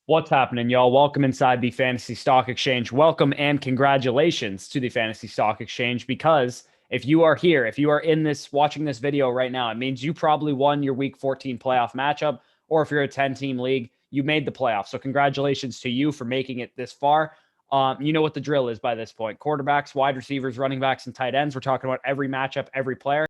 What's happening, y'all? Welcome inside the Fantasy Stock Exchange. Welcome and congratulations to the Fantasy Stock Exchange, because if you are here, if you are in this, watching this video right now, it means you probably won your Week 14 playoff matchup, or if you're a 10-team league, you made the playoffs. So congratulations to you for making it this far. You know what the drill is by this point. Quarterbacks, wide receivers, running backs, and tight ends. We're talking about every matchup, every player.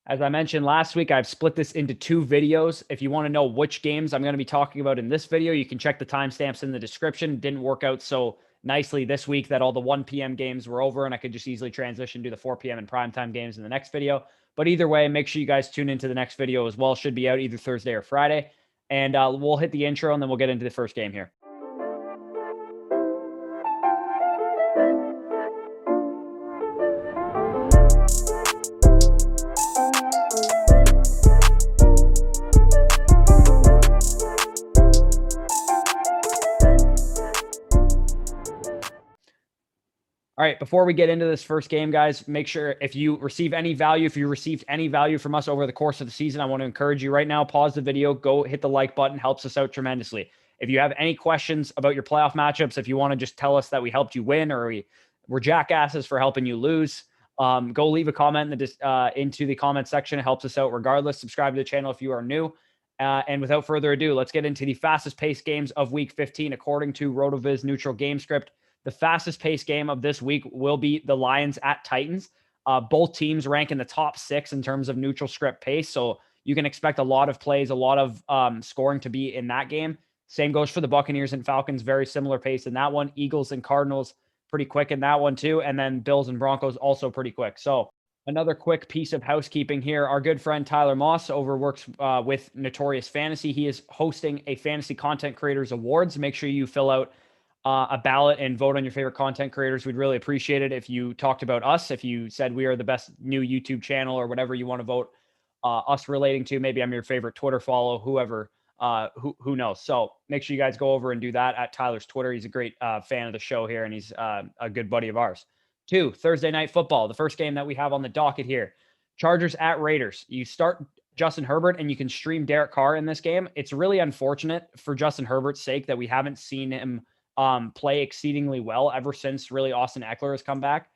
As I mentioned last week, I've split this into two videos. If you want to know which games I'm going to be talking about in this video, you can check the timestamps in the description. Didn't work out so nicely this week that all the 1 p.m. games were over, and I could just easily transition to the 4 p.m. and primetime games in the next video. But either way, make sure you guys tune into the next video as well. Should be out either Thursday or Friday. And we'll hit the intro, and then we'll get into the first game here. All right, before we get into this first game, guys, make sure if you received any value from us over the course of the season, I want to encourage you right now, pause the video, go hit the like button, helps us out tremendously. If you have any questions about your playoff matchups, if you want to just tell us that we helped you win or we're jackasses for helping you lose, go leave a comment into the comment section. It helps us out regardless. Subscribe to the channel if you are new. And without further ado, let's get into the fastest paced games of Week 15, according to RotoViz neutral game script. The fastest paced game of this week will be the Lions at Titans. Both teams rank in the top 6 in terms of neutral script pace. So you can expect a lot of plays, a lot of scoring to be in that game. Same goes for the Buccaneers and Falcons. Very similar pace in that one. Eagles and Cardinals pretty quick in that one too. And then Bills and Broncos also pretty quick. So another quick piece of housekeeping here. Our good friend Tyler Moss works with Notorious Fantasy. He is hosting a Fantasy Content Creators Awards. Make sure you fill out a ballot and vote on your favorite content creators. We'd really appreciate it if you talked about us, if you said we are the best new YouTube channel or whatever you want to vote us relating to. Maybe I'm your favorite Twitter follow, whoever, who knows. So make sure you guys go over and do that at Tyler's Twitter. He's a great fan of the show here, and he's a good buddy of ours. 2, Thursday Night Football, the first game that we have on the docket here. Chargers at Raiders. You start Justin Herbert and you can stream Derek Carr in this game. It's really unfortunate for Justin Herbert's sake that we haven't seen him play exceedingly well ever since really Austin Eckler has come back.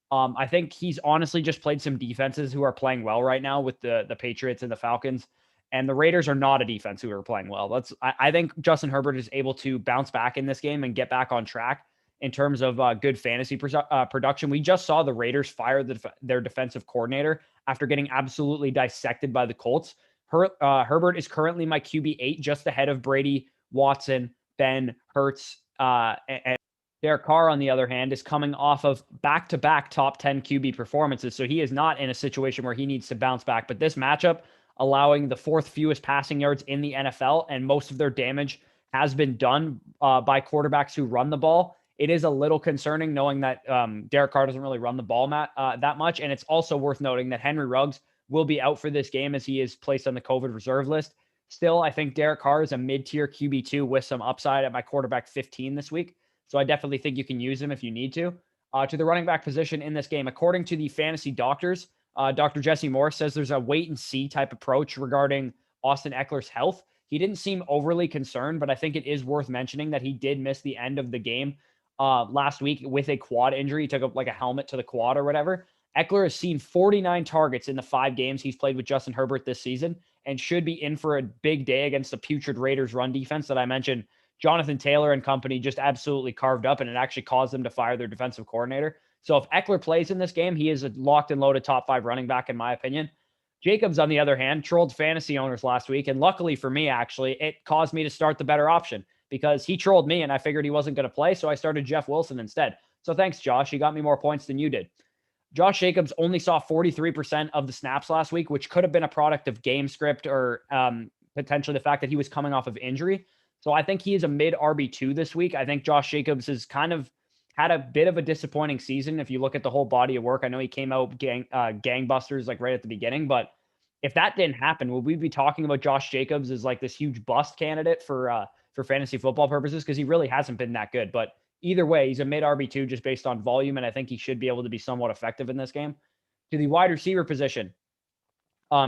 I think he's honestly just played some defenses who are playing well right now with the Patriots and the Falcons, and the Raiders are not a defense who are playing well. I think Justin Herbert is able to bounce back in this game and get back on track in terms of good fantasy production. We just saw the Raiders fire their defensive coordinator after getting absolutely dissected by the Colts. Herbert is currently my QB8, just ahead of Brady, Watson, Ben, Hurts, and Derek Carr, on the other hand, is coming off of back-to-back top 10 QB performances. So he is not in a situation where he needs to bounce back. But this matchup, allowing the 4th fewest passing yards in the NFL, and most of their damage has been done by quarterbacks who run the ball. It is a little concerning knowing that Derek Carr doesn't really run the ball that much. And it's also worth noting that Henry Ruggs will be out for this game as he is placed on the COVID reserve list. Still, I think Derek Carr is a mid-tier QB2 with some upside at my quarterback 15 this week. So I definitely think you can use him if you need to. To the running back position in this game, according to the fantasy doctors, Dr. Jesse Morris says there's a wait-and-see type approach regarding Austin Eckler's health. He didn't seem overly concerned, but I think it is worth mentioning that he did miss the end of the game last week with a quad injury. He took up like a helmet to the quad or whatever. Eckler has seen 49 targets in the 5 games he's played with Justin Herbert this season, and should be in for a big day against the putrid Raiders run defense that I mentioned. Jonathan Taylor and company just absolutely carved up, and it actually caused them to fire their defensive coordinator. So if Eckler plays in this game, he is a locked and loaded top 5 running back, in my opinion. Jacobs, on the other hand, trolled fantasy owners last week, and luckily for me, actually, it caused me to start the better option because he trolled me, and I figured he wasn't going to play, so I started Jeff Wilson instead. So thanks, Josh. He got me more points than you did. Josh Jacobs only saw 43% of the snaps last week, which could have been a product of game script or potentially the fact that he was coming off of injury. So I think he is a mid RB2 this week. I think Josh Jacobs has kind of had a bit of a disappointing season if you look at the whole body of work. I know he came out gangbusters like right at the beginning, but if that didn't happen, would we be talking about Josh Jacobs as like this huge bust candidate for fantasy football purposes? Because he really hasn't been that good. But either way, he's a mid RB2 just based on volume, and I think he should be able to be somewhat effective in this game. To the wide receiver position,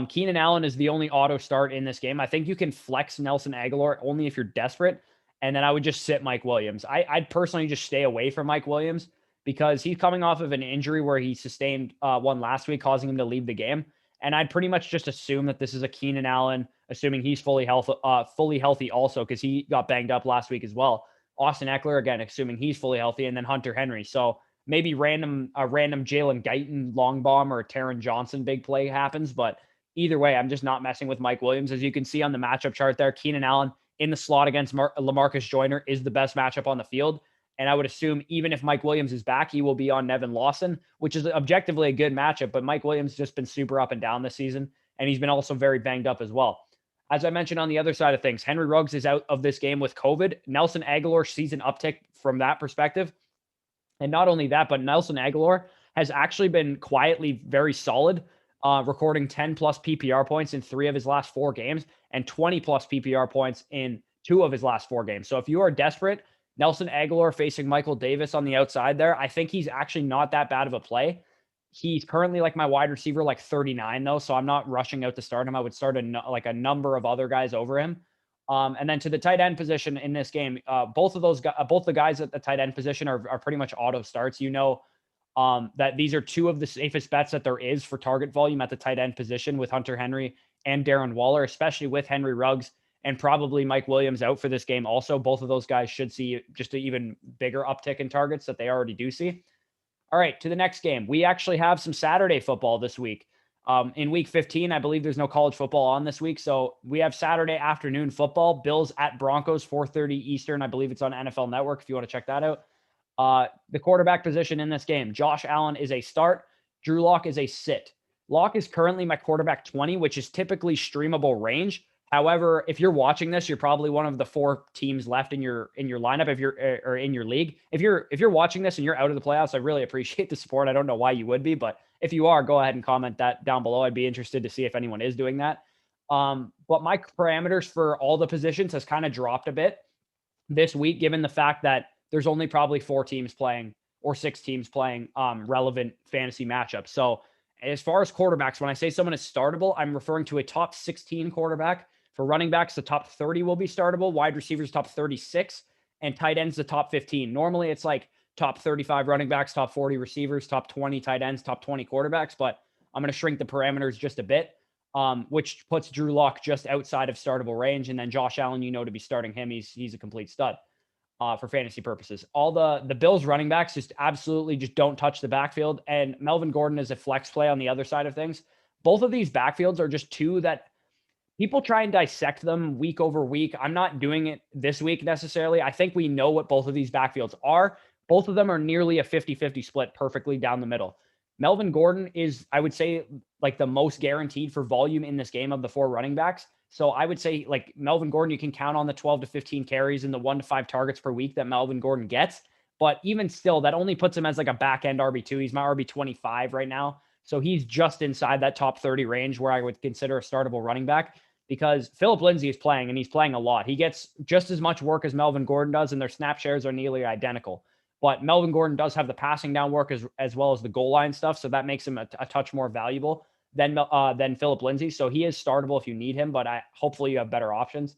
Keenan Allen is the only auto start in this game. I think you can flex Nelson Aguilar only if you're desperate. And then I would just sit Mike Williams. I'd personally just stay away from Mike Williams because he's coming off of an injury where he sustained one last week, causing him to leave the game. And I'd pretty much just assume that this is a Keenan Allen, assuming he's fully healthy also, because he got banged up last week as well. Austin Eckler, again, assuming he's fully healthy, and then Hunter Henry. So maybe a random Jalen Guyton long bomb or a Taron Johnson big play happens. But either way, I'm just not messing with Mike Williams. As you can see on the matchup chart there, Keenan Allen in the slot against LaMarcus Joyner is the best matchup on the field. And I would assume even if Mike Williams is back, he will be on Nevin Lawson, which is objectively a good matchup. But Mike Williams has just been super up and down this season, and he's been also very banged up as well. As I mentioned on the other side of things, Henry Ruggs is out of this game with COVID. Nelson Agholor sees an uptick from that perspective. And not only that, but Nelson Agholor has actually been quietly very solid, recording 10 plus PPR points in 3 of his last 4 games and 20 plus PPR points in 2 of his last 4 games. So if you are desperate, Nelson Agholor facing Michael Davis on the outside there, I think he's actually not that bad of a play. He's currently like my wide receiver, like 39 though. So I'm not rushing out to start him. I would start a number of other guys over him. And then to the tight end position in this game, both the guys at the tight end position are pretty much auto starts. That these are 2 of the safest bets that there is for target volume at the tight end position with Hunter Henry and Darren Waller, especially with Henry Ruggs and probably Mike Williams out for this game. Also, both of those guys should see just an even bigger uptick in targets that they already do see. All right, to the next game. We actually have some Saturday football this week. In week 15, I believe there's no college football on this week. So we have Saturday afternoon football, Bills at Broncos, 4:30 Eastern. I believe it's on NFL Network if you want to check that out. The quarterback position in this game, Josh Allen is a start. Drew Lock is a sit. Lock is currently my quarterback 20, which is typically streamable range. However, if you're watching this, you're probably one of the 4 teams left in your lineup or in your league. If you're watching this and you're out of the playoffs, I really appreciate the support. I don't know why you would be, but if you are, go ahead and comment that down below. I'd be interested to see if anyone is doing that. But my parameters for all the positions has kind of dropped a bit this week, given the fact that there's only probably 4 teams playing or 6 teams playing relevant fantasy matchups. So as far as quarterbacks, when I say someone is startable, I'm referring to a top 16 quarterback. For running backs, the top 30 will be startable. Wide receivers, top 36. And tight ends, the top 15. Normally, it's like top 35 running backs, top 40 receivers, top 20 tight ends, top 20 quarterbacks. But I'm going to shrink the parameters just a bit, which puts Drew Lock just outside of startable range. And then Josh Allen, to be starting him. He's a complete stud for fantasy purposes. All the Bills running backs just absolutely just don't touch the backfield. And Melvin Gordon is a flex play on the other side of things. Both of these backfields are just 2 that people try and dissect them week over week. I'm not doing it this week necessarily. I think we know what both of these backfields are. Both of them are nearly a 50-50 split perfectly down the middle. Melvin Gordon is, I would say, like the most guaranteed for volume in this game of the 4 running backs. So I would say like Melvin Gordon, you can count on the 12 to 15 carries and the 1 to 5 targets per week that Melvin Gordon gets. But even still, that only puts him as like a back end RB2. He's my RB25 right now. So he's just inside that top 30 range where I would consider a startable running back. Because Phillip Lindsay is playing, and he's playing a lot. He gets just as much work as Melvin Gordon does, and their snap shares are nearly identical. But Melvin Gordon does have the passing down work as well as the goal line stuff, so that makes him a touch more valuable than Phillip Lindsay. So he is startable if you need him, but hopefully you have better options.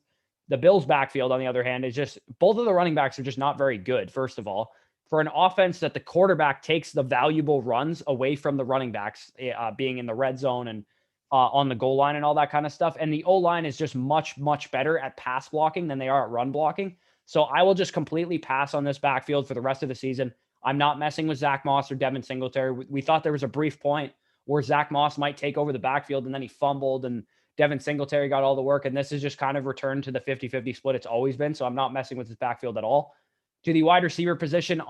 The Bills' backfield, on the other hand, is just both of the running backs are just not very good, first of all. For an offense that the quarterback takes the valuable runs away from the running backs, being in the red zone and on the goal line and all that kind of stuff. And the O-line is just much, much better at pass blocking than they are at run blocking. So I will just completely pass on this backfield for the rest of the season. I'm not messing with Zach Moss or Devin Singletary. We thought there was a brief point where Zach Moss might take over the backfield, and then he fumbled, and Devin Singletary got all the work. And this is just kind of returned to the 50-50 split it's always been. So I'm not messing with this backfield at all. To the wide receiver position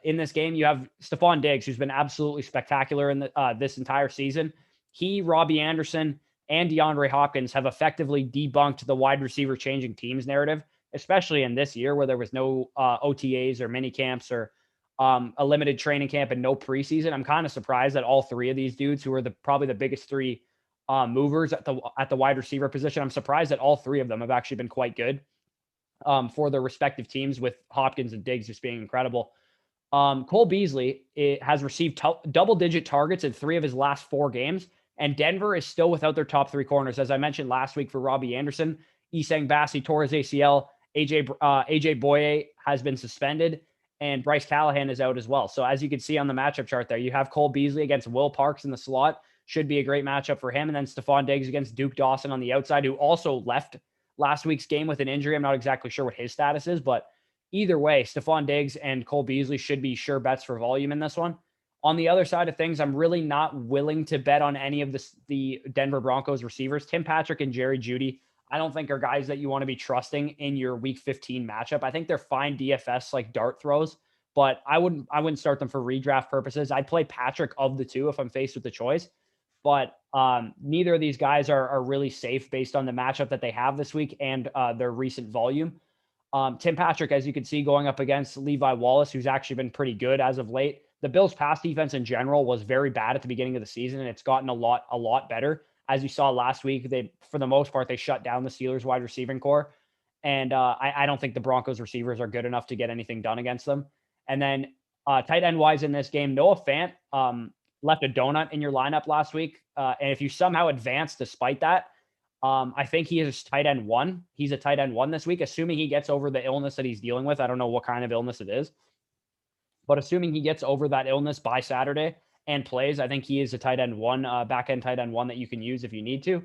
in this game, you have Stephon Diggs, who's been absolutely spectacular in this entire season. He, Robbie Anderson, and DeAndre Hopkins have effectively debunked the wide receiver changing teams narrative, especially in this year where there was no OTAs or mini camps or a limited training camp and no preseason. I'm kind of surprised that all 3 of these dudes, who are probably the biggest 3 movers at the wide receiver position, I'm surprised that all 3 of them have actually been quite good for their respective teams, with Hopkins and Diggs just being incredible. Cole Beasley has received double-digit targets in 3 of his last 4 games. And Denver is still without their top 3 corners. As I mentioned last week for Robbie Anderson, Essang Bassey tore his ACL, AJ Boye has been suspended, and Bryce Callahan is out as well. So as you can see on the matchup chart there, you have Cole Beasley against Will Parks in the slot. Should be a great matchup for him. And then Stephon Diggs against Duke Dawson on the outside, who also left last week's game with an injury. I'm not exactly sure what his status is, but either way, Stephon Diggs and Cole Beasley should be sure bets for volume in this one. On the other side of things, I'm really not willing to bet on any of the Denver Broncos receivers. Tim Patrick and Jerry Jeudy, I don't think are guys that you want to be trusting in your Week 15 matchup. I think they're fine DFS like dart throws, but I wouldn't start them for redraft purposes. I'd play Patrick of the two if I'm faced with the choice, but neither of these guys are really safe based on the matchup that they have this week and their recent volume. Tim Patrick, as you can see, going up against Levi Wallace, who's actually been pretty good as of late. The Bills' pass defense in general was very bad at the beginning of the season, and it's gotten a lot better. As you saw last week, for the most part, they shut down the Steelers' wide receiving core. And I don't think the Broncos receivers are good enough to get anything done against them. And then tight end wise in this game, Noah Fant left a donut in your lineup last week. And if you somehow advance despite that, I think he is tight end one. He's a tight end one this week, assuming he gets over the illness that he's dealing with. I don't know what kind of illness it is, but assuming he gets over that illness by Saturday and plays, I think he is a tight end one, back end tight end one that you can use if you need to.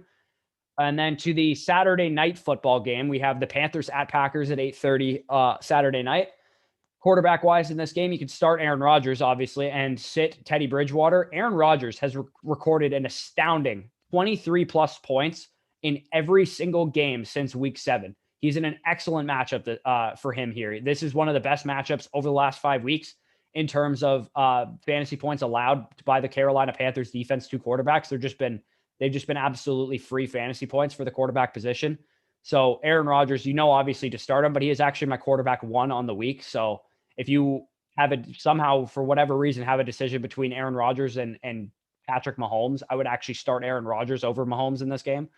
And then to the Saturday night football game, we have the Panthers at Packers at 8:30 Saturday night. Quarterback wise in this game, you can start Aaron Rodgers, obviously, and sit Teddy Bridgewater. Aaron Rodgers has recorded an astounding 23 plus points in every single game since week 7. He's in an excellent matchup for him here. This is one of the best matchups over the last 5 weeks in terms of fantasy points allowed by the Carolina Panthers defense to quarterbacks. They've just been absolutely free fantasy points for the quarterback position. So Aaron Rodgers, obviously to start him, but he is actually my quarterback one on the week. So if you have somehow, for whatever reason, have a decision between Aaron Rodgers and Patrick Mahomes, I would actually start Aaron Rodgers over Mahomes in this game.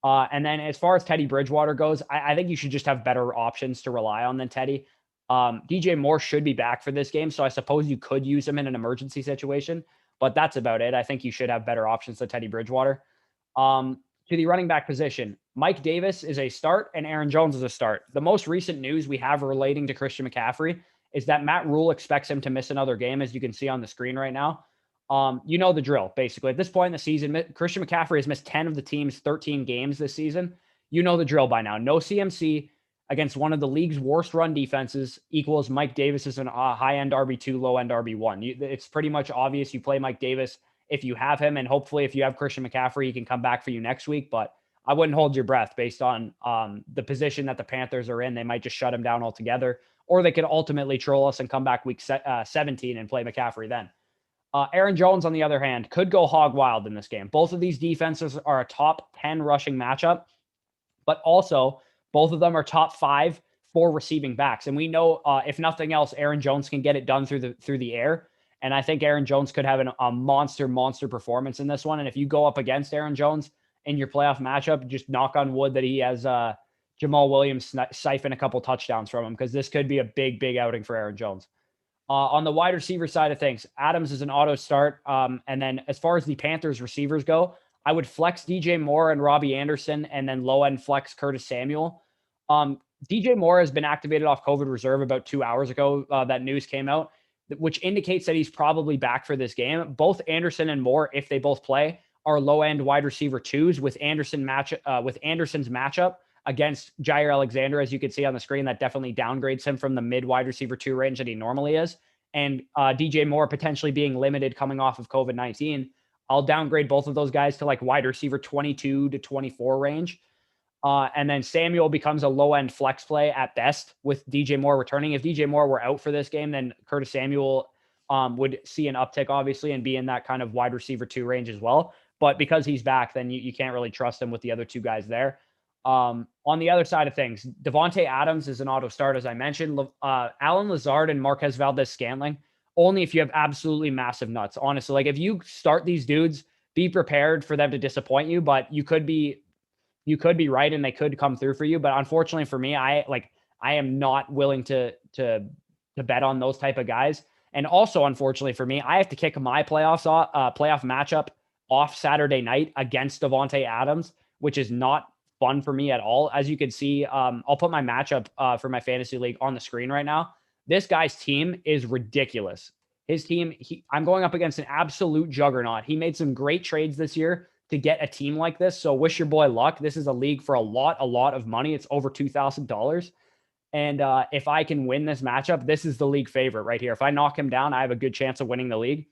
And then as far as Teddy Bridgewater goes, I think you should just have better options to rely on than Teddy. DJ Moore should be back for this game, so I suppose you could use him in an emergency situation, but that's about it. I think you should have better options than Teddy Bridgewater. To the running back position, Mike Davis is a start and Aaron Jones is a start. The most recent news we have relating to Christian McCaffrey is that Matt Rule expects him to miss another game, as you can see on the screen right now. You know the drill, basically. At this point in the season, Christian McCaffrey has missed 10 of the team's 13 games this season. You know the drill by now. No CMC against one of the league's worst run defenses equals Mike Davis as a high-end RB2, low-end RB1. It's pretty much obvious you play Mike Davis if you have him, and hopefully if you have Christian McCaffrey, he can come back for you next week, but I wouldn't hold your breath based on the position that the Panthers are in. They might just shut him down altogether, or they could ultimately troll us and come back week 17 and play McCaffrey then. Aaron Jones, on the other hand, could go hog wild in this game. Both of these defenses are a top 10 rushing matchup, but also both of them are top 5 for receiving backs. And we know, if nothing else, Aaron Jones can get it done through the air. And I think Aaron Jones could have a monster performance in this one. And if you go up against Aaron Jones in your playoff matchup, just knock on wood that he has Jamal Williams siphon a couple touchdowns from him, because this could be a big outing for Aaron Jones. On the wide receiver side of things, Adams is an auto start. And then as far as the Panthers receivers go, I would flex DJ Moore and Robbie Anderson, and then low end flex Curtis Samuel. DJ Moore has been activated off COVID reserve about 2 hours ago. That news came out, which indicates that he's probably back for this game. Both Anderson and Moore, if they both play, are low end wide receiver 2s with Anderson's matchup against Jair Alexander, as you can see on the screen. That definitely downgrades him from the mid wide receiver 2 range that he normally is. And DJ Moore potentially being limited coming off of COVID-19. I'll downgrade both of those guys to like wide receiver 22 to 24 range. And then Samuel becomes a low end flex play at best with DJ Moore returning. If DJ Moore were out for this game, then Curtis Samuel would see an uptick, obviously, and be in that kind of wide receiver 2 range as well. But because he's back, then you can't really trust him with the other 2 guys there. On the other side of things, Devontae Adams is an auto start, as I mentioned. Alan Lazard and Marquez Valdez-Scantling, only if you have absolutely massive nuts. Honestly, like if you start these dudes, be prepared for them to disappoint you, but you could be right and they could come through for you. But unfortunately for me, I am not willing to bet on those type of guys. And also, unfortunately for me, I have to kick my playoff matchup off Saturday night against Devontae Adams, which is not fun for me at all. As you can see, I'll put my matchup for my fantasy league on the screen right now. This guy's team is ridiculous. His team, I'm going up against an absolute juggernaut. He made some great trades this year to get a team like this. So wish your boy luck. This is a league for a lot of money. It's over $2,000. And if I can win this matchup, this is the league favorite right here. If I knock him down, I have a good chance of winning the league.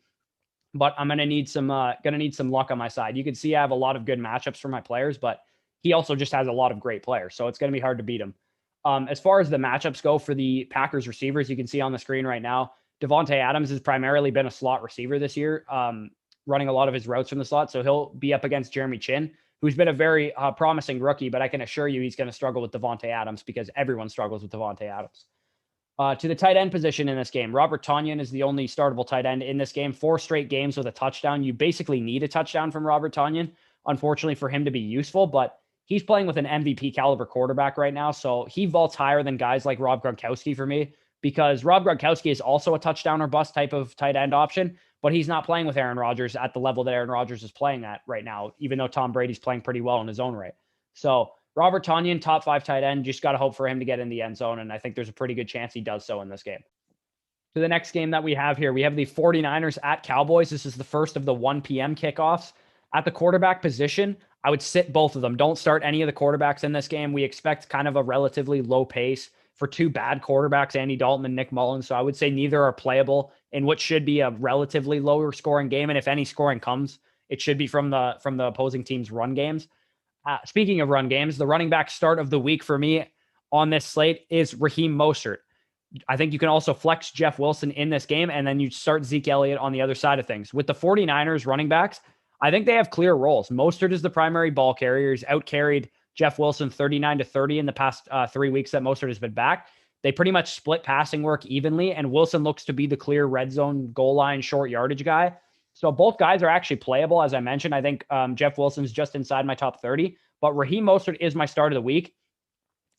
But I'm gonna need some luck on my side. You can see I have a lot of good matchups for my players, but he also just has a lot of great players, so it's gonna be hard to beat him. As far as the matchups go for the Packers receivers, you can see on the screen right now, Devontae Adams has primarily been a slot receiver this year, running a lot of his routes from the slot. So he'll be up against Jeremy Chin, who's been a very promising rookie, but I can assure you he's going to struggle with Devontae Adams because everyone struggles with Devontae Adams. To the tight end position in this game, Robert Tonyan is the only startable tight end in this game. 4 straight games with a touchdown. You basically need a touchdown from Robert Tonyan, unfortunately, for him to be useful, but he's playing with an MVP caliber quarterback right now. So he vaults higher than guys like Rob Gronkowski for me, because Rob Gronkowski is also a touchdown or bust type of tight end option, but he's not playing with Aaron Rodgers at the level that Aaron Rodgers is playing at right now, even though Tom Brady's playing pretty well in his own right. So Robert Tonyan, top 5 tight end, just got to hope for him to get in the end zone, and I think there's a pretty good chance he does so in this game. To the next game that we have here, we have the 49ers at Cowboys. This is the first of the 1 p.m. kickoffs. At the quarterback position, I would sit both of them. Don't start any of the quarterbacks in this game. We expect kind of a relatively low pace for 2 bad quarterbacks, Andy Dalton and Nick Mullins. So I would say neither are playable in what should be a relatively lower scoring game. And if any scoring comes, it should be from the opposing team's run games. Speaking of run games, the running back start of the week for me on this slate is Raheem Mostert. I think you can also flex Jeff Wilson in this game, and then you start Zeke Elliott on the other side of things. With the 49ers running backs, I think they have clear roles. Mostert is the primary ball carrier. He's out-carried Jeff Wilson 39-30 in the past 3 weeks that Mostert has been back. They pretty much split passing work evenly, and Wilson looks to be the clear red zone, goal line, short yardage guy. So both guys are actually playable. As I mentioned, I think Jeff Wilson's just inside my top 30, but Raheem Mostert is my start of the week.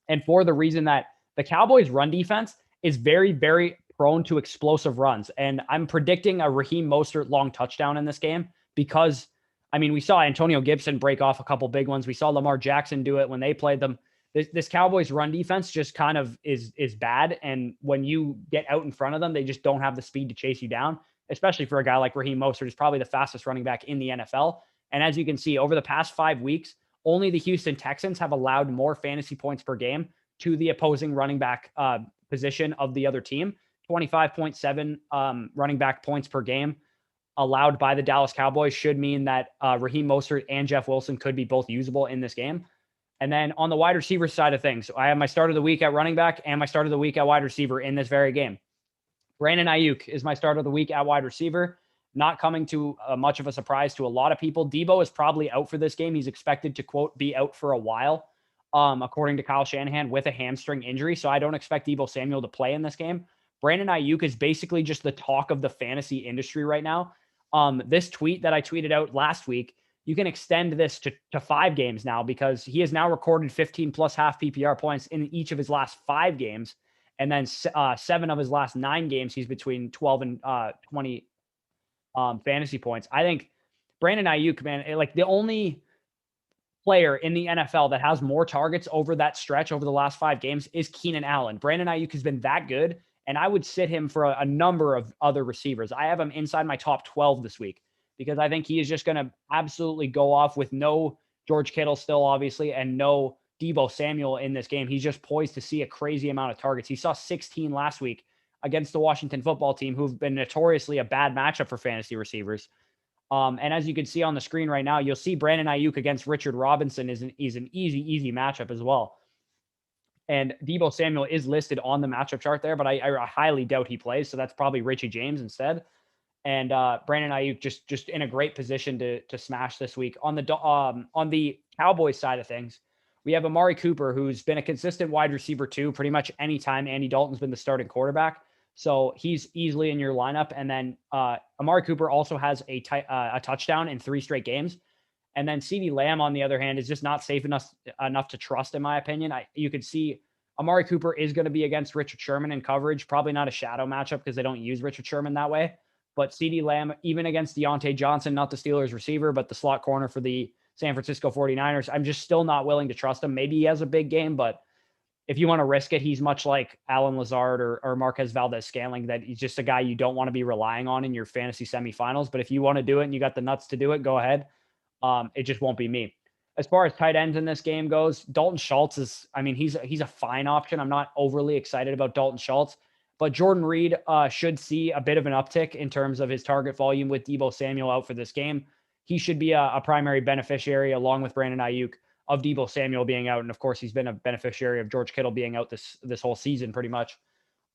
And for the reason that the Cowboys run defense is very, very prone to explosive runs. And I'm predicting a Raheem Mostert long touchdown in this game because, I mean, we saw Antonio Gibson break off a couple big ones. We saw Lamar Jackson do it when they played them. This Cowboys run defense just kind of is bad. And when you get out in front of them, they just don't have the speed to chase you down, especially for a guy like Raheem Mostert, who's probably the fastest running back in the NFL. And as you can see, over the past 5 weeks, only the Houston Texans have allowed more fantasy points per game to the opposing running back position of the other team. 25.7 running back points per game allowed by the Dallas Cowboys should mean that Raheem Mostert and Jeff Wilson could be both usable in this game. And then on the wide receiver side of things, I have my start of the week at running back and my start of the week at wide receiver in this very game. Brandon Ayuk is my start of the week at wide receiver. Not coming to much of a surprise to a lot of people. Debo is probably out for this game. He's expected to, quote, be out for a while, according to Kyle Shanahan, with a hamstring injury. So I don't expect Debo Samuel to play in this game. Brandon Ayuk is basically just the talk of the fantasy industry right now. This tweet that I tweeted out last week, you can extend this to 5 games now because he has now recorded 15 plus half PPR points in each of his last 5 games. And then 7 of his last 9 games, he's between 12 and 20 fantasy points. I think Brandon Ayuk, man, like the only player in the NFL that has more targets over that stretch over the last 5 games is Keenan Allen. Brandon Ayuk has been that good, and I would sit him for a number of other receivers. I have him inside my top 12 this week because I think he is just going to absolutely go off with no George Kittle still, obviously, and no Debo Samuel in this game. He's just poised to see a crazy amount of targets. He saw 16 last week against the Washington football team, who've been notoriously a bad matchup for fantasy receivers. And as you can see on the screen right now, you'll see Brandon Ayuk against Richard Robinson is an easy matchup as well. And Debo Samuel is listed on the matchup chart there, but I highly doubt he plays. So that's probably Richie James instead. And Brandon Ayuk just in a great position to smash this week. On the Cowboys side of things, we have Amari Cooper, who's been a consistent wide receiver too, pretty much anytime Andy Dalton's been the starting quarterback. So he's easily in your lineup. And then Amari Cooper also has a touchdown in 3 straight games. And then CeeDee Lamb, on the other hand, is just not safe enough to trust, in my opinion. You could see Amari Cooper is going to be against Richard Sherman in coverage. Probably not a shadow matchup because they don't use Richard Sherman that way. But CeeDee Lamb, even against Deontay Johnson, not the Steelers receiver, but the slot corner for the San Francisco 49ers. I'm just still not willing to trust him. Maybe he has a big game, but if you want to risk it, he's much like Alan Lazard or Marquez Valdez-Scantling, that he's just a guy you don't want to be relying on in your fantasy semifinals. But if you want to do it and you got the nuts to do it, go ahead. It just won't be me. As far as tight ends in this game goes, Dalton Schultz is, I mean, he's a fine option. I'm not overly excited about Dalton Schultz, but Jordan Reed should see a bit of an uptick in terms of his target volume with Deebo Samuel out for this game. He should be a primary beneficiary, along with Brandon Ayuk, of Deebo Samuel being out. And of course, he's been a beneficiary of George Kittle being out this whole season pretty much.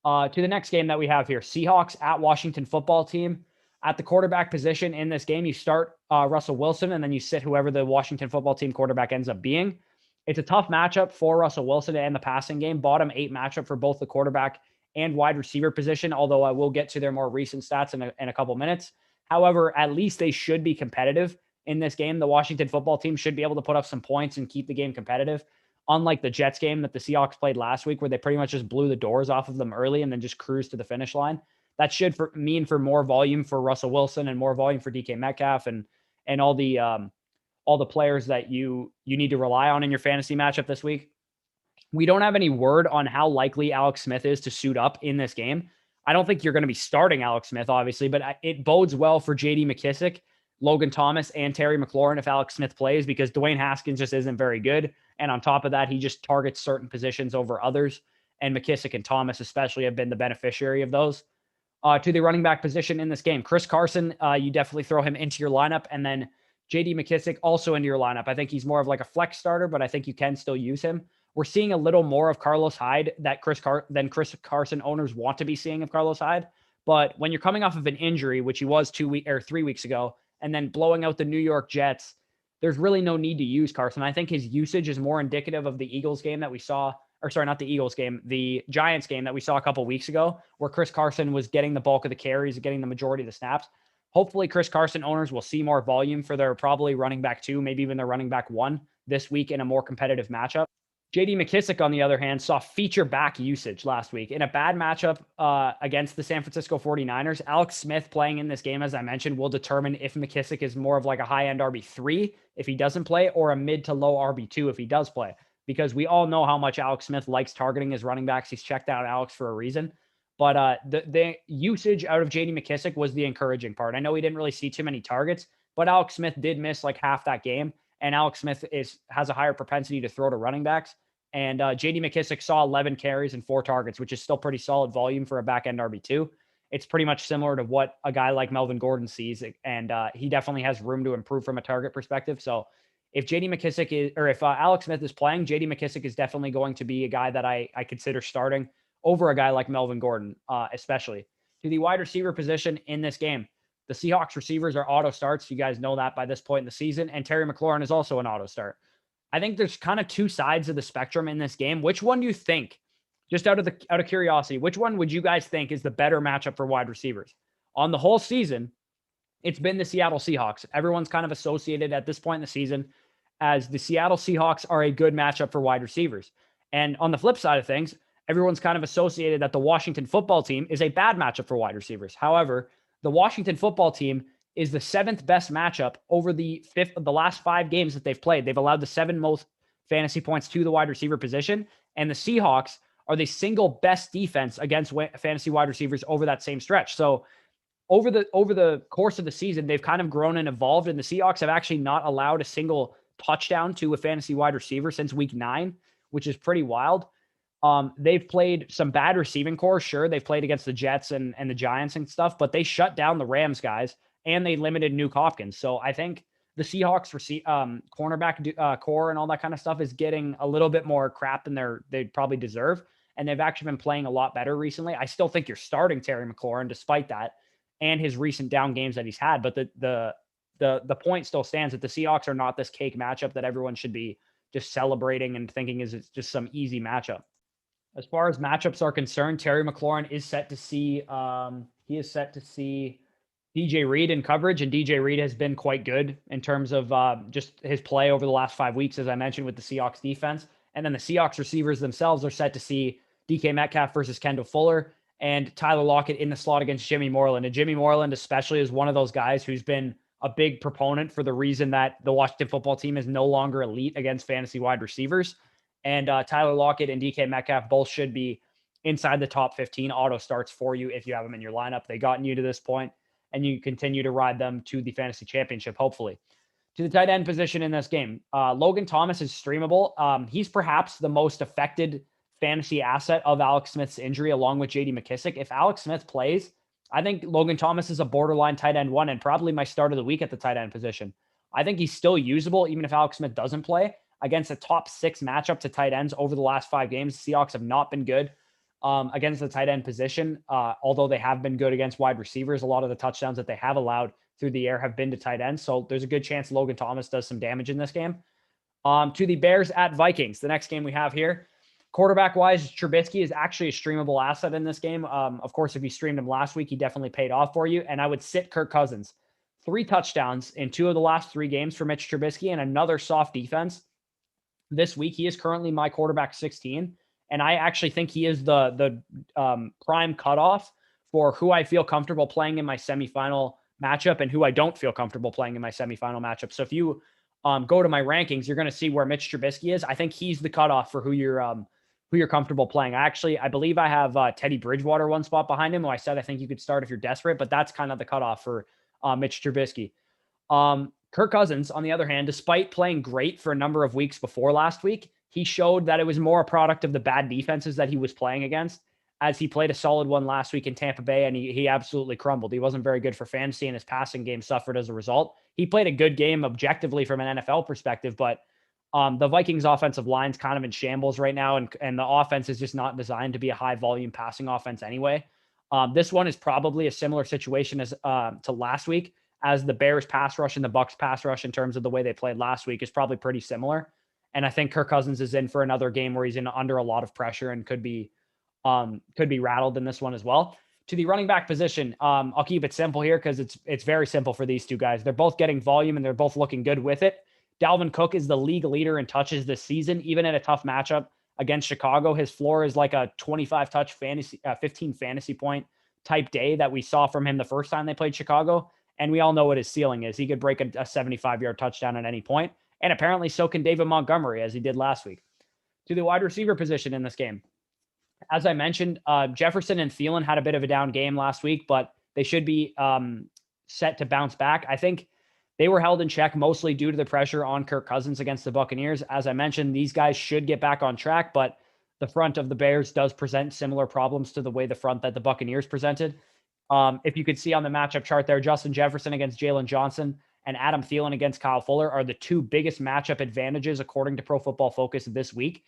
To the next game that we have here, Seahawks at Washington Football Team. At the quarterback position in this game, you start Russell Wilson, and then you sit whoever the Washington Football Team quarterback ends up being. It's a tough matchup for Russell Wilson to end the passing game. Bottom 8 matchup for both the quarterback and wide receiver position, although I will get to their more recent stats in a couple minutes. However, at least they should be competitive in this game. The Washington Football Team should be able to put up some points and keep the game competitive, unlike the Jets game that the Seahawks played last week, where they pretty much just blew the doors off of them early and then just cruised to the finish line. That should mean for more volume for Russell Wilson and more volume for DK Metcalf and all the players that you need to rely on in your fantasy matchup this week. We don't have any word on how likely Alex Smith is to suit up in this game. I don't think you're going to be starting Alex Smith, obviously, but it bodes well for J.D. McKissic, Logan Thomas, and Terry McLaurin if Alex Smith plays, because Dwayne Haskins just isn't very good. And on top of that, he just targets certain positions over others. And McKissic and Thomas especially have been the beneficiary of those. To the running back position in this game, Chris Carson, you definitely throw him into your lineup, and then J.D. McKissic also into your lineup. I think he's more of like a flex starter, but I think you can still use him. We're seeing a little more of Carlos Hyde than Chris Carson owners want to be seeing of Carlos Hyde. But when you're coming off of an injury, which he was 3 weeks ago, and then blowing out the New York Jets, there's really no need to use Carson. I think his usage is more indicative of the Eagles game that we saw. Or sorry, not the Eagles game, the Giants game that we saw a couple weeks ago, where Chris Carson was getting the bulk of the carries, getting the majority of the snaps. Hopefully, Chris Carson owners will see more volume for their probably running back 2, maybe even their running back 1 this week in a more competitive matchup. J.D. McKissic, on the other hand, saw feature back usage last week in a bad matchup against the San Francisco 49ers. Alex Smith playing in this game, as I mentioned, will determine if McKissic is more of like a high-end RB3 if he doesn't play, or a mid to low RB2 if he does play. Because we all know how much Alex Smith likes targeting his running backs. He's checked out Alex for a reason. But the usage out of J.D. McKissic was the encouraging part. I know he didn't really see too many targets, but Alex Smith did miss like half that game. And Alex Smith has a higher propensity to throw to running backs. And J.D. McKissic saw 11 carries and 4 targets, which is still pretty solid volume for a back-end RB2. It's pretty much similar to what a guy like Melvin Gordon sees. And he definitely has room to improve from a target perspective. So if J.D. McKissic is, or if Alex Smith is playing, J.D. McKissic is definitely going to be a guy that I consider starting over a guy like Melvin Gordon, especially. To the wide receiver position in this game, the Seahawks receivers are auto starts. You guys know that by this point in the season. And Terry McLaurin is also an auto start. I think there's kind of 2 sides of the spectrum in this game. Which one do you think, just out of curiosity, which one would you guys think is the better matchup for wide receivers? On the whole season, it's been the Seattle Seahawks. Everyone's kind of associated at this point in the season as the Seattle Seahawks are a good matchup for wide receivers. And on the flip side of things, everyone's kind of associated that the Washington Football Team is a bad matchup for wide receivers. However, the Washington Football Team is the 7th best matchup over the last 5 games that they've played. They've allowed the 7 most fantasy points to the wide receiver position. And the Seahawks are the single best defense against fantasy wide receivers over that same stretch. So over the course of the season, they've kind of grown and evolved, and the Seahawks have actually not allowed a single touchdown to a fantasy wide receiver since week 9, which is pretty wild. They've played some bad receiving core. Sure, they've played against the Jets and the Giants and stuff, but they shut down the Rams guys, and they limited Nuke Hopkins. So I think the Seahawks cornerback core and all that kind of stuff is getting a little bit more crap than they'd probably deserve. And they've actually been playing a lot better recently. I still think you're starting Terry McLaurin despite that and his recent down games that he's had. But the point still stands that the Seahawks are not this cake matchup that everyone should be just celebrating and thinking is it's just some easy matchup. As far as matchups are concerned, Terry McLaurin is set to see DJ Reed in coverage, and DJ Reed has been quite good in terms of just his play over the last 5 weeks, as I mentioned, with the Seahawks defense. And then the Seahawks receivers themselves are set to see DK Metcalf versus Kendall Fuller and Tyler Lockett in the slot against Jimmy Moreland. And Jimmy Moreland especially is one of those guys who's been a big proponent for the reason that the Washington football team is no longer elite against fantasy wide receivers. And Tyler Lockett and DK Metcalf both should be inside the top 15 auto starts for you if you have them in your lineup. They gotten you to this point, and you continue to ride them to the fantasy championship, hopefully. To the tight end position in this game, Logan Thomas is streamable. He's perhaps the most affected fantasy asset of Alex Smith's injury, along with J.D. McKissic. If Alex Smith plays, I think Logan Thomas is a borderline tight end one and probably my start of the week at the tight end position. I think he's still usable even if Alex Smith doesn't play. Against a top 6 matchup to tight ends over the last 5 games, the Seahawks have not been good against the tight end position, although they have been good against wide receivers. A lot of the touchdowns that they have allowed through the air have been to tight ends, so there's a good chance Logan Thomas does some damage in this game. To the Bears at Vikings, the next game we have here. Quarterback-wise, Trubisky is actually a streamable asset in this game. Of course, if you streamed him last week, he definitely paid off for you, and I would sit Kirk Cousins. 3 touchdowns in 2 of the last 3 games for Mitch Trubisky and another soft defense. This week, he is currently my quarterback 16, and I actually think he is the prime cutoff for who I feel comfortable playing in my semifinal matchup and who I don't feel comfortable playing in my semifinal matchup. So if you go to my rankings, you're going to see where Mitch Trubisky is. I think he's the cutoff for who you're comfortable playing. I believe I have Teddy Bridgewater one spot behind him, who I said I think you could start if you're desperate, but that's kind of the cutoff for Mitch Trubisky. Kirk Cousins, on the other hand, despite playing great for a number of weeks before last week, he showed that it was more a product of the bad defenses that he was playing against, as he played a solid one last week in Tampa Bay, and he absolutely crumbled. He wasn't very good for fantasy, and his passing game suffered as a result. He played a good game objectively from an NFL perspective, but the Vikings offensive line's kind of in shambles right now, and the offense is just not designed to be a high-volume passing offense anyway. This one is probably a similar situation as to last week, as the Bears pass rush and the Bucs pass rush in terms of the way they played last week is probably pretty similar. And I think Kirk Cousins is in for another game where he's under a lot of pressure and could be rattled in this one as well. To the running back position, I'll keep it simple here because it's very simple for these two guys. They're both getting volume and they're both looking good with it. Dalvin Cook is the league leader in touches this season, even in a tough matchup against Chicago. His floor is like a 25 touch fantasy, 15 fantasy point type day that we saw from him the first time they played Chicago. And we all know what his ceiling is. He could break a 75-yard touchdown at any point. And apparently so can David Montgomery, as he did last week. To the wide receiver position in this game. As I mentioned, Jefferson and Thielen had a bit of a down game last week, but they should be set to bounce back. I think they were held in check mostly due to the pressure on Kirk Cousins against the Buccaneers. As I mentioned, these guys should get back on track, but the front of the Bears does present similar problems to the way the front that the Buccaneers presented. If you could see on the matchup chart there, Justin Jefferson against Jalen Johnson and Adam Thielen against Kyle Fuller are the 2 biggest matchup advantages according to Pro Football Focus this week.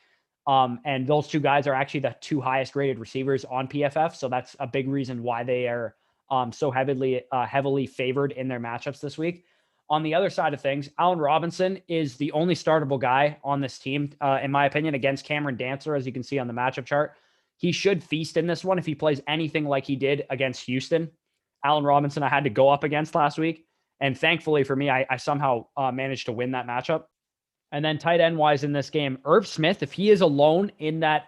And those 2 guys are actually the 2 highest rated receivers on PFF. So that's a big reason why they are so heavily favored in their matchups this week. On the other side of things, Allen Robinson is the only startable guy on this team, in my opinion, against Cameron Dantzler, as you can see on the matchup chart. He should feast in this one if he plays anything like he did against Houston. Allen Robinson, I had to go up against last week. And thankfully for me, I somehow managed to win that matchup. And then tight end wise in this game, Irv Smith, if he is alone in that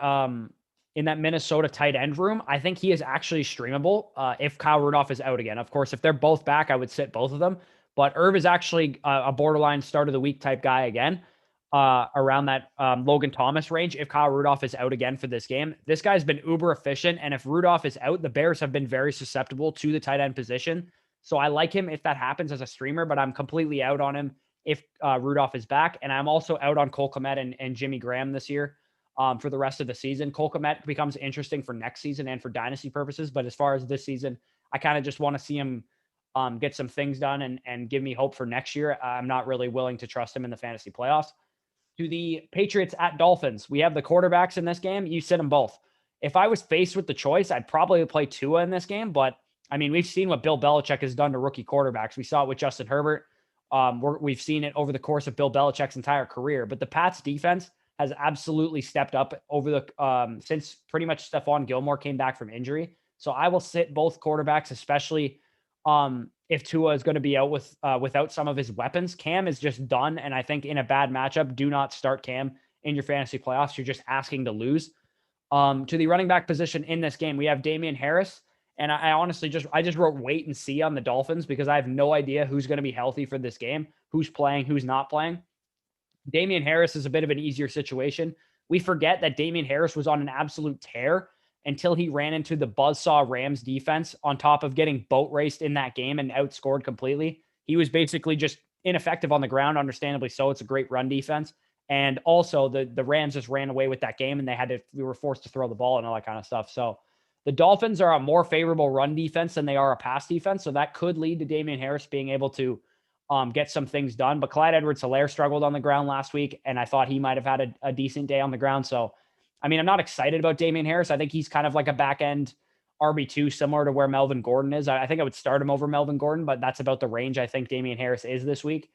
Minnesota tight end room, I think he is actually streamable if Kyle Rudolph is out again. Of course, if they're both back, I would sit both of them. But Irv is actually a borderline start of the week type guy again, around that Logan Thomas range. If Kyle Rudolph is out again for this game, this guy's been uber efficient. And if Rudolph is out, the Bears have been very susceptible to the tight end position. So I like him if that happens as a streamer, but I'm completely out on him if Rudolph is back. And I'm also out on Cole Kmet and Jimmy Graham this year for the rest of the season. Cole Kmet becomes interesting for next season and for dynasty purposes. But as far as this season, I kind of just want to see him get some things done and give me hope for next year. I'm not really willing to trust him in the fantasy playoffs. To the Patriots at Dolphins, we have the quarterbacks in this game. You sit them both. If I was faced with the choice, I'd probably play Tua in this game. But, I mean, we've seen what Bill Belichick has done to rookie quarterbacks. We saw it with Justin Herbert. We've seen it over the course of Bill Belichick's entire career. But the Pats defense has absolutely stepped up over the since pretty much Stephon Gilmore came back from injury. So I will sit both quarterbacks, especially if Tua is going to be out without some of his weapons. Cam is just done. And I think in a bad matchup, do not start Cam in your fantasy playoffs. You're just asking to lose. To the running back position in this game, we have Damian Harris And I honestly I just wrote wait and see on the Dolphins because I have no idea who's going to be healthy for this game, who's playing, who's not playing. Damian Harris is a bit of an easier situation. We forget that Damian Harris was on an absolute tear until he ran into the buzzsaw Rams defense on top of getting boat raced in that game and outscored completely. He was basically just ineffective on the ground, understandably so. It's a great run defense. And also the Rams just ran away with that game and we were forced to throw the ball and all that kind of stuff. So the Dolphins are a more favorable run defense than they are a pass defense. So that could lead to Damian Harris being able to get some things done. But Clyde Edwards-Helaire struggled on the ground last week, and I thought he might have had a decent day on the ground. So, I mean, I'm not excited about Damian Harris. I think he's kind of like a back-end RB2, similar to where Melvin Gordon is. I think I would start him over Melvin Gordon, but that's about the range I think Damian Harris is this week.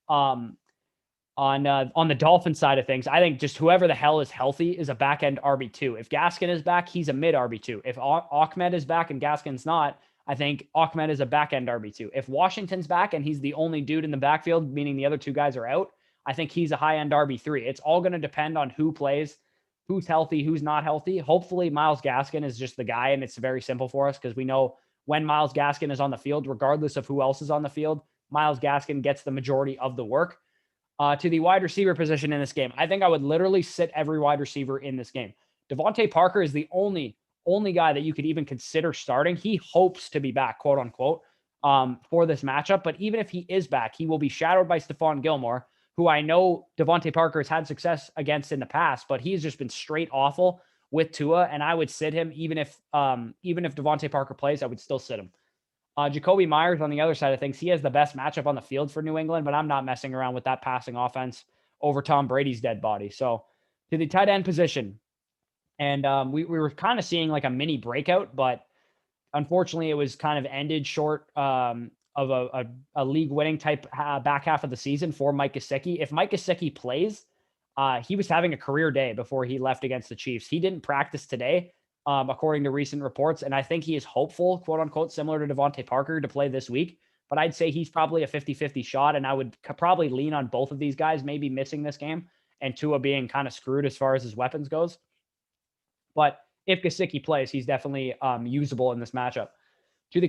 On the Dolphin side of things, I think just whoever the hell is healthy is a back-end RB2. If Gaskin is back, he's a mid RB2. If Ahmed is back and Gaskin's not, I think Ahmed is a back-end RB2. If Washington's back and he's the only dude in the backfield, meaning the other two guys are out, I think he's a high-end RB3. It's all going to depend on who plays, who's healthy, who's not healthy. Hopefully, Myles Gaskin is just the guy, and it's very simple for us because we know when Myles Gaskin is on the field, regardless of who else is on the field, Myles Gaskin gets the majority of the work. To the wide receiver position in this game, I think I would literally sit every wide receiver in this game. Devontae Parker is the only guy that you could even consider starting. He hopes to be back, quote unquote, for this matchup. But even if he is back, he will be shadowed by Stephon Gilmore, who I know Devontae Parker has had success against in the past, but he's just been straight awful with Tua. And I would sit him even if Devontae Parker plays, I would still sit him. Jacoby Myers on the other side of things, he has the best matchup on the field for New England, but I'm not messing around with that passing offense over Tom Brady's dead body. So to the tight end position, and we were kind of seeing like a mini breakout, but unfortunately it was kind of ended short of a league-winning type back half of the season for Mike Gesicki. If Mike Gesicki plays, he was having a career day before he left against the Chiefs. He didn't practice today, according to recent reports, and I think he is hopeful, quote-unquote, similar to Devontae Parker, to play this week. But I'd say he's probably a 50-50 shot, and I would probably lean on both of these guys maybe missing this game and Tua being kind of screwed as far as his weapons goes. But if Gesicki plays, he's definitely usable in this matchup. To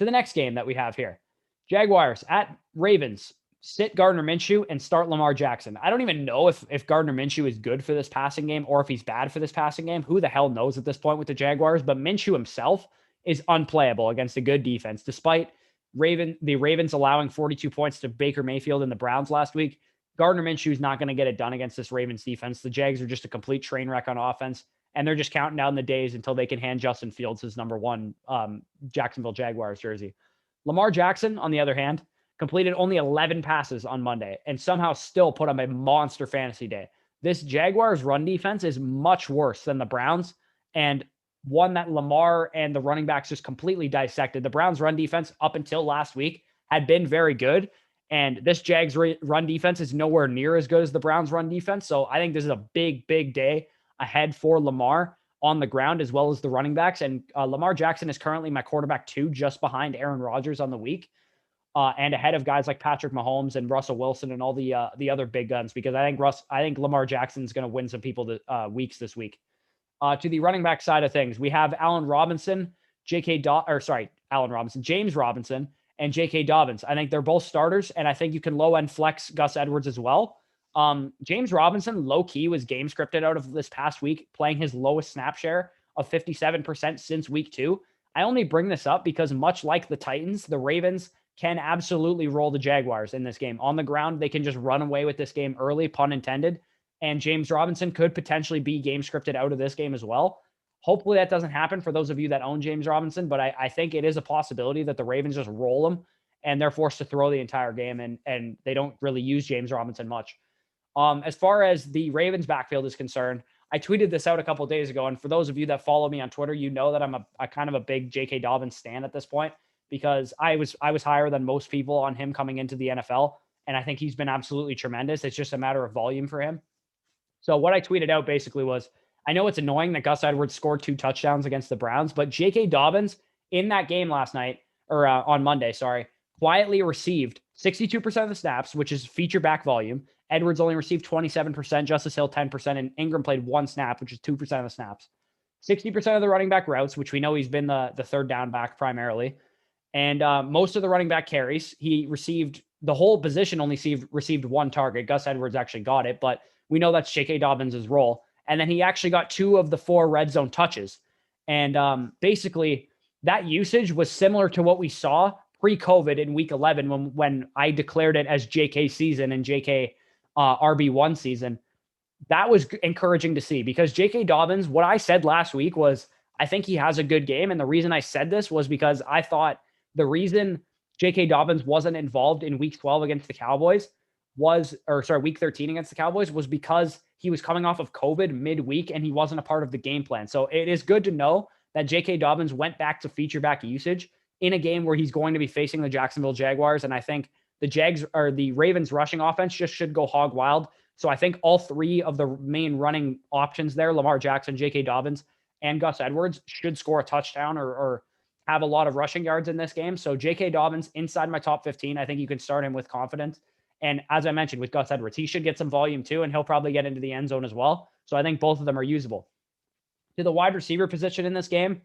the next game that we have here. Jaguars at Ravens. Sit Gardner Minshew and start Lamar Jackson. I don't even know if Gardner Minshew is good for this passing game or if he's bad for this passing game. Who the hell knows at this point with the Jaguars? But Minshew himself is unplayable against a good defense, despite the Ravens allowing 42 points to Baker Mayfield and the Browns last week. Gardner Minshew is not going to get it done against this Ravens defense. The Jags are just a complete train wreck on offense, and they're just counting down the days until they can hand Justin Fields his number 1 Jacksonville Jaguars jersey. Lamar Jackson, on the other hand, completed only 11 passes on Monday and somehow still put up a monster fantasy day. This Jaguars run defense is much worse than the Browns, and one that Lamar and the running backs just completely dissected. The Browns run defense up until last week had been very good, and this Jags run defense is nowhere near as good as the Browns run defense. So I think this is a big, big day ahead for Lamar on the ground as well as the running backs. And Lamar Jackson is currently my quarterback 2, just behind Aaron Rodgers on the week. And ahead of guys like Patrick Mahomes and Russell Wilson and all the other big guns, because I think Lamar Jackson is going to win some people weeks this week. To the running back side of things, we have James Robinson, and J.K. Dobbins. I think they're both starters, and I think you can low-end flex Gus Edwards as well. James Robinson, low-key, was game scripted out of this past week, playing his lowest snap share of 57% since week 2. I only bring this up because much like the Titans, the Ravens can absolutely roll the Jaguars in this game. On the ground, they can just run away with this game early, pun intended. And James Robinson could potentially be game scripted out of this game as well. Hopefully that doesn't happen for those of you that own James Robinson, but I think it is a possibility that the Ravens just roll him and they're forced to throw the entire game, and they don't really use James Robinson much. As far as the Ravens backfield is concerned, I tweeted this out a couple of days ago, and for those of you that follow me on Twitter, you know that I'm a kind of a big J.K. Dobbins stan at this point, because I was higher than most people on him coming into the NFL, and I think he's been absolutely tremendous. It's just a matter of volume for him. So what I tweeted out basically was, I know it's annoying that Gus Edwards scored 2 touchdowns against the Browns, but J.K. Dobbins in that game last night, or on Monday, quietly received 62% of the snaps, which is feature back volume. Edwards only received 27%, Justice Hill 10%, and Ingram played 1 snap, which is 2% of the snaps. 60% of the running back routes, which we know he's been the third down back primarily. And most of the running back carries, he received the whole position only received one target. Gus Edwards actually got it, but we know that's J.K. Dobbins' role. And then he actually got 2 of the 4 red zone touches. And basically, that usage was similar to what we saw pre-COVID in week 11 when I declared it as J.K. season and J.K. RB1 season. That was encouraging to see because J.K. Dobbins, what I said last week was, I think he has a good game. And the reason I said this was because I thought the reason J.K. Dobbins wasn't involved in week 12 against the Cowboys week 13 against the Cowboys was because he was coming off of COVID midweek and he wasn't a part of the game plan. So it is good to know that J.K. Dobbins went back to feature back usage in a game where he's going to be facing the Jacksonville Jaguars. And I think the Ravens rushing offense just should go hog wild. So I think all 3 of the main running options there, Lamar Jackson, J.K. Dobbins, and Gus Edwards, should score a touchdown or have a lot of rushing yards in this game. So J.K. Dobbins inside my top 15. I think you can start him with confidence. And as I mentioned with Gus Edwards, he should get some volume too, and he'll probably get into the end zone as well. So I think both of them are usable. To the wide receiver position in this game,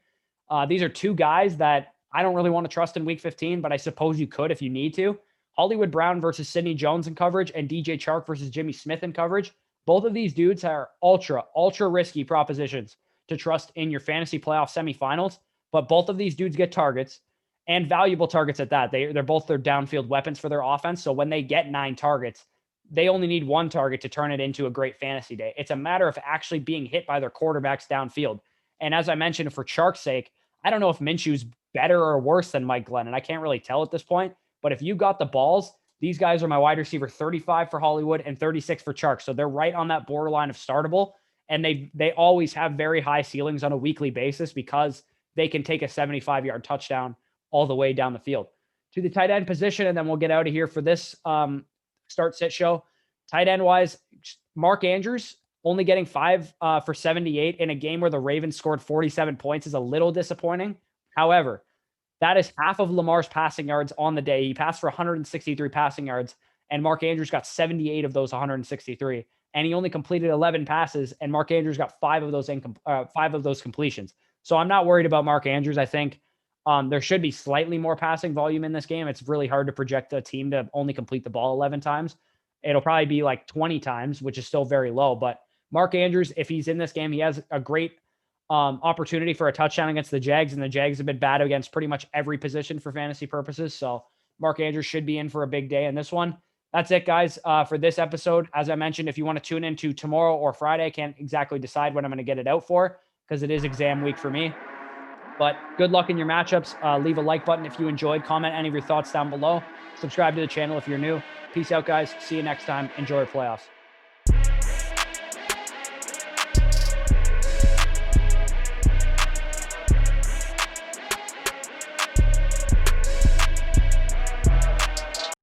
these are 2 guys that I don't really want to trust in week 15, but I suppose you could if you need to. Hollywood Brown versus Sidney Jones in coverage and DJ Chark versus Jimmy Smith in coverage. Both of these dudes are ultra risky propositions to trust in your fantasy playoff semifinals, but both of these dudes get targets and valuable targets at that. They're both their downfield weapons for their offense. So when they get 9 targets, they only need 1 target to turn it into a great fantasy day. It's a matter of actually being hit by their quarterbacks downfield. And as I mentioned, for Chark's sake, I don't know if Minshew's better or worse than Mike Glennon. I can't really tell at this point. But if you got the balls, these guys are my wide receiver 35 for Hollywood and 36 for Chark. So they're right on that borderline of startable. And they always have very high ceilings on a weekly basis because they can take a 75-yard touchdown all the way down the field. To the tight end position, and then we'll get out of here for this start-sit show. Tight end-wise, Mark Andrews only getting 5 for 78 in a game where the Ravens scored 47 points is a little disappointing. However, that is half of Lamar's passing yards on the day. He passed for 163 passing yards, and Mark Andrews got 78 of those 163. And he only completed 11 passes, and Mark Andrews got 5 of those completions. So I'm not worried about Mark Andrews. I think there should be slightly more passing volume in this game. It's really hard to project a team to only complete the ball 11 times. It'll probably be like 20 times, which is still very low. But Mark Andrews, if he's in this game, he has a great opportunity for a touchdown against the Jags, and the Jags have been bad against pretty much every position for fantasy purposes. So Mark Andrews should be in for a big day in this one. That's it, guys, for this episode. As I mentioned, if you want to tune into tomorrow or Friday, I can't exactly decide when I'm going to get it out for because it is exam week for me. But good luck in your matchups. Leave a like button if you enjoyed. Comment any of your thoughts down below. Subscribe to the channel if you're new. Peace out, guys. See you next time. Enjoy your playoffs.